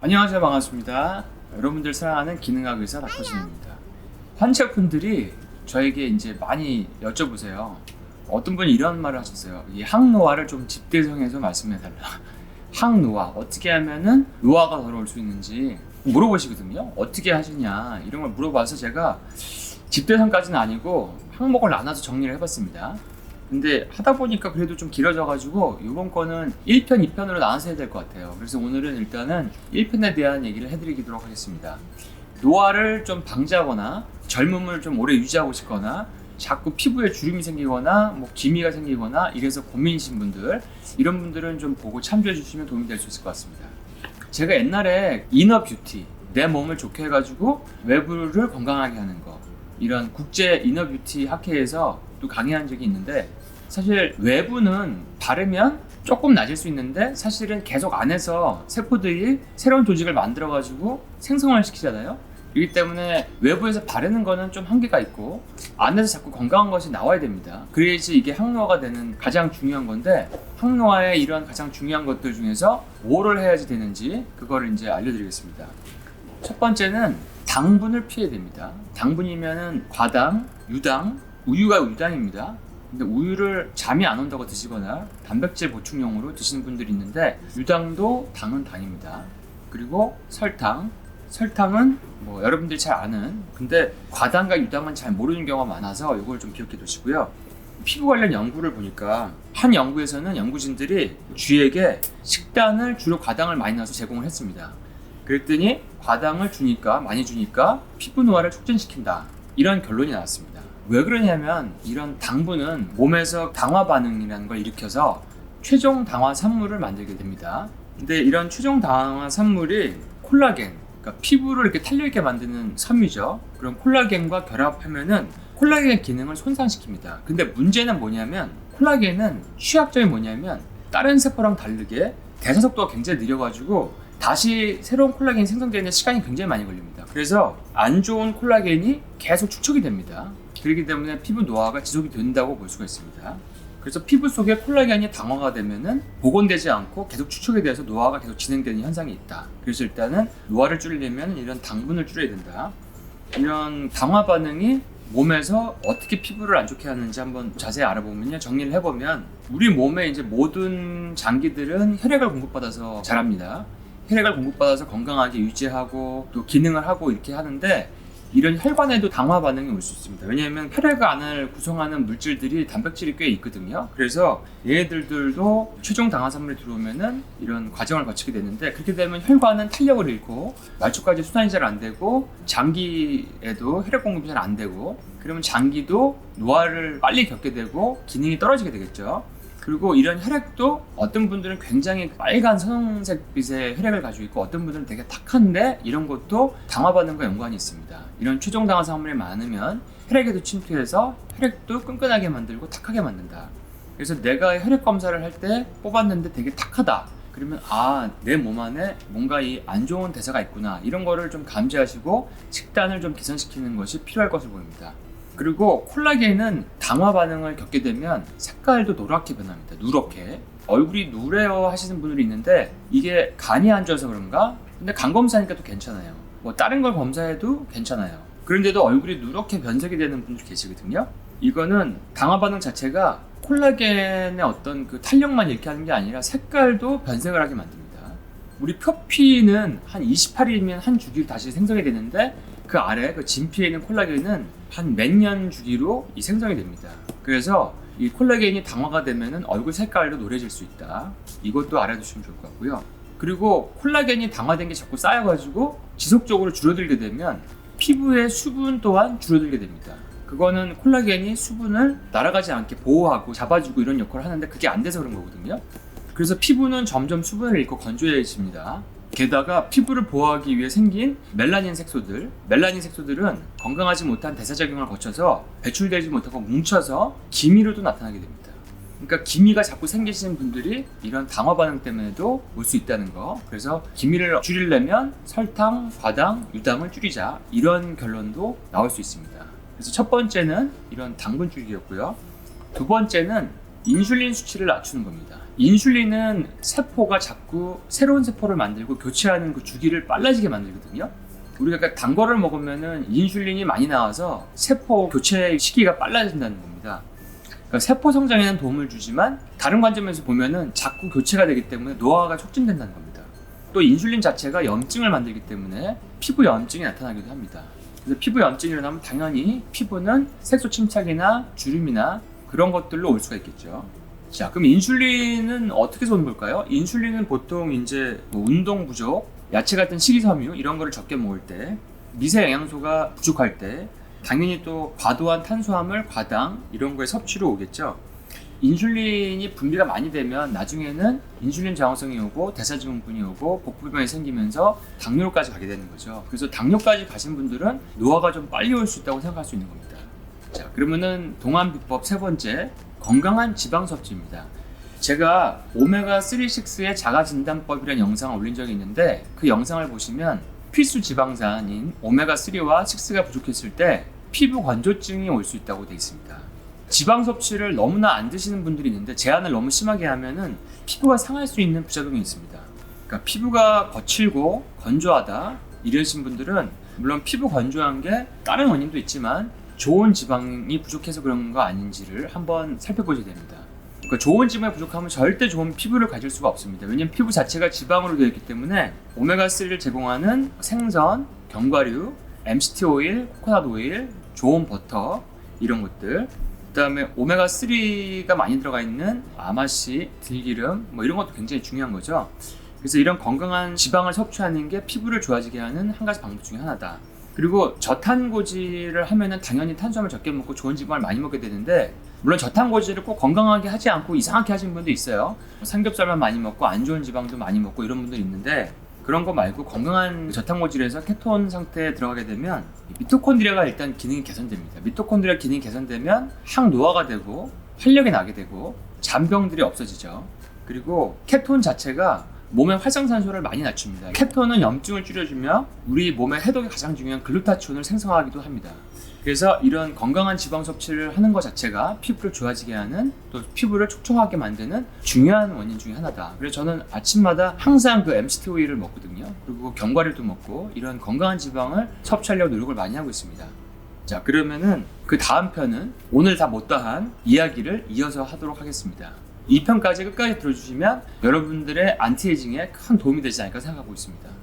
안녕하세요. 반갑습니다. 여러분들 사랑하는 기능학 의사 닥터진입니다. 환자분들이 저에게 이제 많이 여쭤보세요. 어떤 분이 이런 말을 하셨어요. 이 항노화를 좀 집대성해서 말씀해달라. 항노화 어떻게 하면은 노화가 더러울 수 있는지 물어보시거든요. 어떻게 하시냐 이런 걸 물어봐서 제가 집대성까지는 아니고 항목을 나눠서 정리를 해봤습니다. 근데 하다 보니까 그래도 좀 길어져가지고 이번 거는 1편, 2편으로 나눠서 해야 될 것 같아요. 그래서 오늘은 일단은 1편에 대한 얘기를 해드리도록 하겠습니다. 노화를 좀 방지하거나 젊음을 좀 오래 유지하고 싶거나 자꾸 피부에 주름이 생기거나 뭐 기미가 생기거나 이래서 고민이신 분들, 이런 분들은 좀 보고 참조해 주시면 도움이 될 수 있을 것 같습니다. 제가 옛날에 이너 뷰티, 내 몸을 좋게 해가지고 외부를 건강하게 하는 거, 이런 국제 이너 뷰티 학회에서 또 강의한 적이 있는데, 사실 외부는 바르면 조금 낮을 수 있는데 사실은 계속 안에서 세포들이 새로운 조직을 만들어 가지고 생성을 시키잖아요. 그렇기 때문에 외부에서 바르는 거는 좀 한계가 있고 안에서 자꾸 건강한 것이 나와야 됩니다. 그래야지 이게 항노화가 되는 가장 중요한 건데, 항노화의 이런 가장 중요한 것들 중에서 뭐를 해야지 되는지 그거를 이제 알려드리겠습니다. 첫 번째는 당분을 피해야 됩니다. 당분이면은 과당, 유당, 우유가 유당입니다. 근데 우유를 잠이 안 온다고 드시거나 단백질 보충용으로 드시는 분들이 있는데, 유당도 당은 당입니다. 그리고 설탕은 뭐 여러분들이 잘 아는, 근데 과당과 유당은 잘 모르는 경우가 많아서 이걸 좀 기억해 두시고요. 피부 관련 연구를 보니까 한 연구에서는 연구진들이 쥐에게 식단을 주로 과당을 많이 넣어서 제공을 했습니다. 그랬더니 과당을 많이 주니까 피부 노화를 촉진시킨다, 이런 결론이 나왔습니다. 왜 그러냐면 이런 당분은 몸에서 당화 반응이라는 걸 일으켜서 최종 당화 산물을 만들게 됩니다. 근데 이런 최종 당화 산물이 콜라겐, 그러니까 피부를 이렇게 탄력있게 만드는 섬유죠. 그럼 콜라겐과 결합하면은 콜라겐의 기능을 손상시킵니다. 근데 문제는 뭐냐면, 콜라겐은 취약점이 뭐냐면 다른 세포랑 다르게 대사 속도가 굉장히 느려가지고 다시 새로운 콜라겐이 생성되는 시간이 굉장히 많이 걸립니다. 그래서 안 좋은 콜라겐이 계속 축적이 됩니다. 그렇기 때문에 피부 노화가 지속이 된다고 볼 수가 있습니다. 그래서 피부 속에 콜라겐이 당화가 되면은 복원되지 않고 계속 축적이 돼서 노화가 계속 진행되는 현상이 있다. 그래서 일단은 노화를 줄이려면 이런 당분을 줄여야 된다. 이런 당화 반응이 몸에서 어떻게 피부를 안 좋게 하는지 한번 자세히 알아보면요, 정리를 해보면 우리 몸의 이제 모든 장기들은 혈액을 공급받아서 자랍니다. 혈액을 공급받아서 건강하게 유지하고 또 기능을 하고 이렇게 하는데, 이런 혈관에도 당화 반응이 올 수 있습니다. 왜냐하면 혈액 안을 구성하는 물질들이 단백질이 꽤 있거든요. 그래서 얘네들도 최종 당화산물이 들어오면은 이런 과정을 거치게 되는데, 그렇게 되면 혈관은 탄력을 잃고 말초까지 순환이 잘 안 되고 장기에도 혈액 공급이 잘 안 되고, 그러면 장기도 노화를 빨리 겪게 되고 기능이 떨어지게 되겠죠. 그리고 이런 혈액도 어떤 분들은 굉장히 빨간 선홍색빛의 혈액을 가지고 있고 어떤 분들은 되게 탁한데, 이런 것도 당화 반응과 연관이 있습니다. 이런 최종 당화 산물이 많으면 혈액에도 침투해서 혈액도 끈끈하게 만들고 탁하게 만든다. 그래서 내가 혈액 검사를 할 때 뽑았는데 되게 탁하다, 그러면 내 몸 안에 뭔가 이 안 좋은 대사가 있구나, 이런 거를 좀 감지하시고 식단을 좀 개선시키는 것이 필요할 것으로 보입니다. 그리고 콜라겐은 당화 반응을 겪게 되면 색깔도 노랗게 변합니다. 누렇게. 얼굴이 누래요 하시는 분들이 있는데 이게 간이 안 좋아서 그런가? 근데 간 검사하니까 또 괜찮아요. 뭐 다른 걸 검사해도 괜찮아요. 그런데도 얼굴이 누렇게 변색이 되는 분들이 계시거든요. 이거는 당화 반응 자체가 콜라겐의 어떤 그 탄력만 이렇게 하는 게 아니라 색깔도 변색을 하게 만듭니다. 우리 표피는 한 28일이면 한 주기로 다시 생성이 되는데, 그 아래 그 진피에 있는 콜라겐은 한 몇 년 주기로 이 생성이 됩니다. 그래서 이 콜라겐이 당화가 되면은 얼굴 색깔도 노래질 수 있다. 이것도 알아두시면 좋을 것 같고요. 그리고 콜라겐이 당화된 게 자꾸 쌓여가지고 지속적으로 줄어들게 되면 피부의 수분 또한 줄어들게 됩니다. 그거는 콜라겐이 수분을 날아가지 않게 보호하고 잡아주고 이런 역할을 하는데 그게 안 돼서 그런 거거든요. 그래서 피부는 점점 수분을 잃고 건조해집니다. 게다가 피부를 보호하기 위해 생긴 멜라닌 색소들은 건강하지 못한 대사작용을 거쳐서 배출되지 못하고 뭉쳐서 기미로도 나타나게 됩니다. 그러니까 기미가 자꾸 생기시는 분들이 이런 당화 반응 때문에도 올 수 있다는 거. 그래서 기미를 줄이려면 설탕, 과당, 유당을 줄이자, 이런 결론도 나올 수 있습니다. 그래서 첫 번째는 이런 당분 줄이기였고요. 두 번째는 인슐린 수치를 낮추는 겁니다. 인슐린은 세포가 자꾸 새로운 세포를 만들고 교체하는 그 주기를 빨라지게 만들거든요. 우리가 단 거를 먹으면은 인슐린이 많이 나와서 세포 교체 시기가 빨라진다는 겁니다. 그러니까 세포 성장에는 도움을 주지만 다른 관점에서 보면은 자꾸 교체가 되기 때문에 노화가 촉진된다는 겁니다. 또 인슐린 자체가 염증을 만들기 때문에 피부 염증이 나타나기도 합니다. 그래서 피부 염증이 일어나면 당연히 피부는 색소 침착이나 주름이나 그런 것들로 올 수가 있겠죠. 자, 그럼 인슐린은 어떻게 쏘는 걸까요? 인슐린은 보통 이제 운동 부족, 야채 같은 식이섬유 이런 거를 적게 먹을 때, 미세 영양소가 부족할 때, 당연히 또 과도한 탄수화물, 과당 이런 거에 섭취로 오겠죠. 인슐린이 분비가 많이 되면 나중에는 인슐린 저항성이 오고 대사증후군이 오고 복부병이 생기면서 당뇨까지 가게 되는 거죠. 그래서 당뇨까지 가신 분들은 노화가 좀 빨리 올 수 있다고 생각할 수 있는 겁니다. 자, 그러면은 동안 비법 세 번째, 건강한 지방 섭취입니다. 제가 오메가3, 6의 자가진단법이라는 영상을 올린 적이 있는데 그 영상을 보시면 필수 지방산인 오메가3와 6가 부족했을 때 피부 건조증이 올 수 있다고 되어 있습니다. 지방 섭취를 너무나 안 드시는 분들이 있는데 제한을 너무 심하게 하면은 피부가 상할 수 있는 부작용이 있습니다. 그러니까 피부가 거칠고 건조하다 이러신 분들은 물론 피부 건조한 게 다른 원인도 있지만 좋은 지방이 부족해서 그런 거 아닌지를 한번 살펴보셔야 됩니다. 그러니까 좋은 지방이 부족하면 절대 좋은 피부를 가질 수가 없습니다. 왜냐하면 피부 자체가 지방으로 되어 있기 때문에 오메가3를 제공하는 생선, 견과류, MCT 오일, 코코넛 오일, 좋은 버터 이런 것들, 그 다음에 오메가3가 많이 들어가 있는 아마씨, 들기름 뭐 이런 것도 굉장히 중요한 거죠. 그래서 이런 건강한 지방을 섭취하는 게 피부를 좋아지게 하는 한 가지 방법 중에 하나다. 그리고 저탄고지를 하면은 당연히 탄수화물 적게 먹고 좋은 지방을 많이 먹게 되는데, 물론 저탄고지를 꼭 건강하게 하지 않고 이상하게 하시는 분도 있어요. 삼겹살만 많이 먹고 안 좋은 지방도 많이 먹고 이런 분들이 있는데, 그런 거 말고 건강한 저탄고지에서 케톤 상태에 들어가게 되면 미토콘드리아가 일단 기능이 개선됩니다. 미토콘드리아 기능이 개선되면 항노화가 되고 활력이 나게 되고 잔병들이 없어지죠. 그리고 케톤 자체가 몸의 활성산소를 많이 낮춥니다. 케톤은 염증을 줄여주며 우리 몸의 해독에 가장 중요한 글루타치온을 생성하기도 합니다. 그래서 이런 건강한 지방 섭취를 하는 것 자체가 피부를 좋아지게 하는, 또 피부를 촉촉하게 만드는 중요한 원인 중에 하나다. 그래서 저는 아침마다 항상 그 MCT 오일을 먹거든요. 그리고 견과류도 먹고 이런 건강한 지방을 섭취하려고 노력을 많이 하고 있습니다. 자, 그러면은 그 다음 편은 오늘 다 못다한 이야기를 이어서 하도록 하겠습니다. 이 편까지 끝까지 들어주시면 여러분들의 안티에이징에 큰 도움이 되지 않을까 생각하고 있습니다.